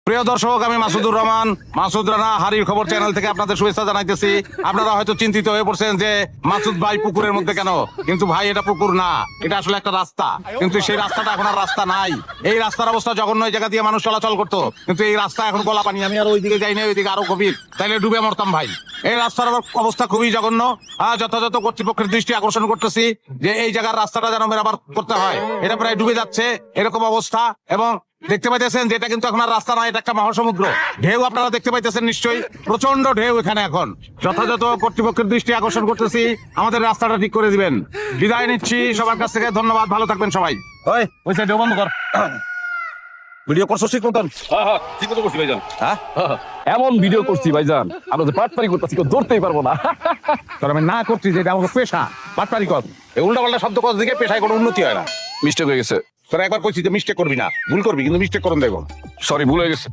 প্রিয় দর্শক, আমি মাসুদুর রহমান, মাসুদ রানা হারির খবর চ্যানেল থেকে আপনাদের শুভেচ্ছা জানাইতেছি। আপনারা হয়তো চিন্তিত হয়ে পড়ছেন যে মাসুদ ভাই পুকুরের মধ্যে কেন, কিন্তু ভাই এটা পুকুর না, এটা আসলে একটা রাস্তা। কিন্তু সেই রাস্তাটা এখন আর রাস্তা নাই। এই রাস্তার অবস্থা জঘন্য, এই জায়গা দিয়ে মানুষ চলাচল করতো, কিন্তু এই রাস্তা এখন গলা পানি। আমি আর ওইদিকে যাই না, ওইদিকে আরো গভীর, তাইলে ডুবে মরতাম ভাই। এই রাস্তার অবস্থা খুবই জঘন্য। যথাযথ কর্তৃপক্ষের দৃষ্টি আকর্ষণ করতেছি যে এই জায়গার রাস্তাটা যেন মেরামত করতে হয়। এটা প্রায় ডুবে যাচ্ছে এরকম অবস্থা। এবং দেখতে পাইতেছেন যে এটা কিন্তু এখন আর রাস্তা নয়, এটা একটা মহাসমুদ্র। ঢেউ আপনারা দেখতে পাইতেছেন নিশ্চয়ই, প্রচন্ড ঢেউ এখানে। এখন যথাযথ কর্তৃপক্ষের দৃষ্টি আকর্ষণ করতেছি, আমাদের রাস্তাটা ঠিক করে দিবেন। বিদায় নিচ্ছি সবার কাছ থেকে, ধন্যবাদ, ভালো থাকবেন সবাই। ওই সাইড বন্ধ কর। ভিডিও করছো ঠিক মতন? ঠিক মতো করছি ভাইজান। হ্যাঁ, এমন ভিডিও করছি ভাইজান, আমরা যে পাটপারি করতেছি কেউ ধরতেই পারবো না। তোর আমি না করছি যে এটা আমাকে পেশা, বাটপারি কর। এই উল্টা পাল্টা শব্দ কর দিকে পেশায় কোনো উন্নতি হয় না। মিস্টেক হয়ে গেছে, তোরা একবার কইছি যে মিস্টেক করবি না, ভুল করবি, কিন্তু মিস্টেক করুন দেখো। সরি ভুল হয়ে গেছে।